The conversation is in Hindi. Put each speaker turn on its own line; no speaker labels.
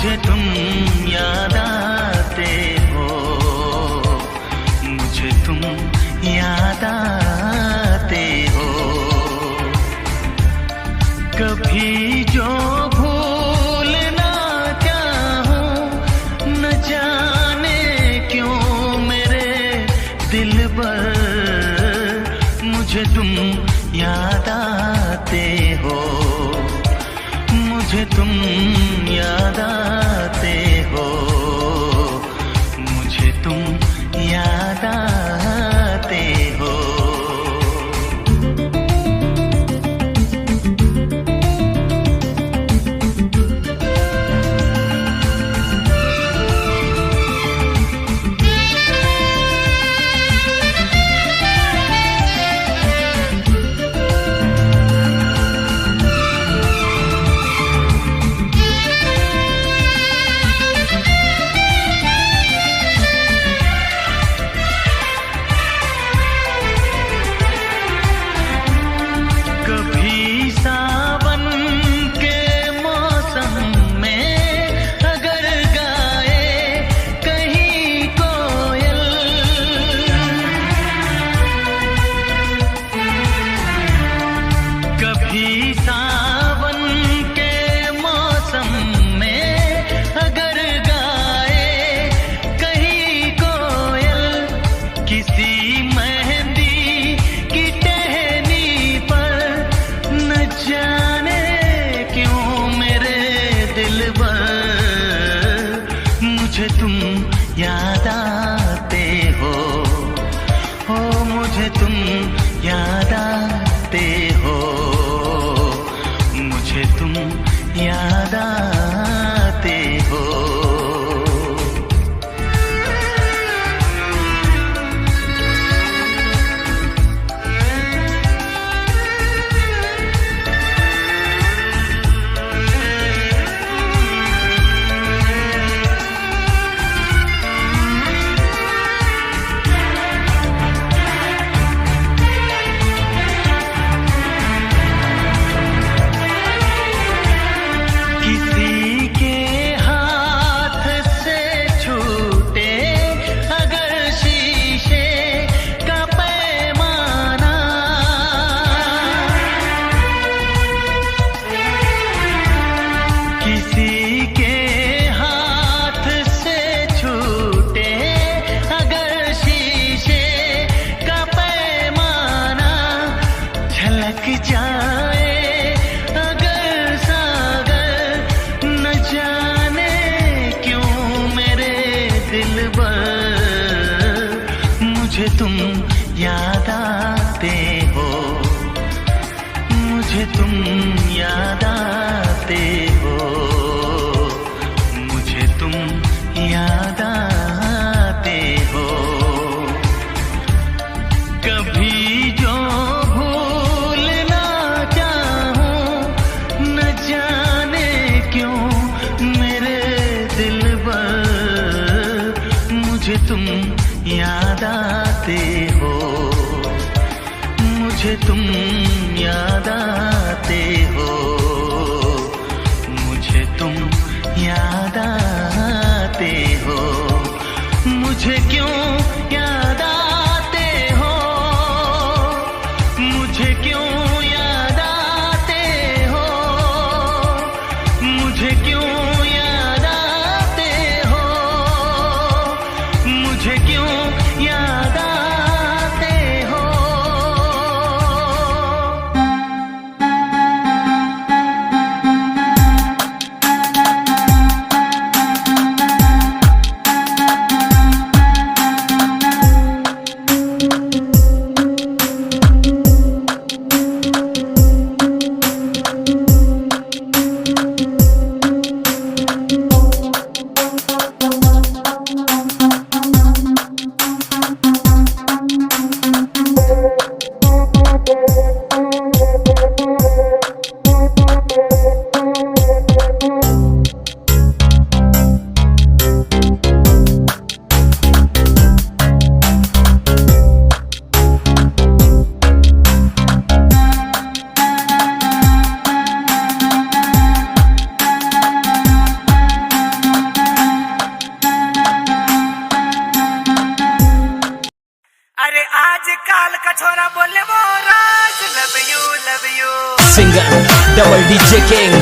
मुझे तुम याद आते हो, मुझे तुम याद आते हो। कभी जो भूल ना चाहूं, न जाने क्यों मेरे दिलबर, मुझे तुम याद आते हो, मुझे तुम याद आते हो, मुझे तुम याद आते हो। मुझे तुम याद आते हो, ओ मुझे तुम याद आते हो, मुझे तुम याद आते हो। जाए अगर सागर, न जाने क्यों मेरे दिलबर, मुझे तुम याद आते हो, मुझे तुम याद आते हो, मुझे तुम याद आते हो। कभी जो मुझे तुम याद आते हो, मुझे तुम याद आते हो, मुझे तुम याद आते हो। मुझे क्यों याद आते हो, मुझे क्यों याद आते हो, मुझे क्यों याद आते हो, मुझे क्यों याद आते हो।
DJ King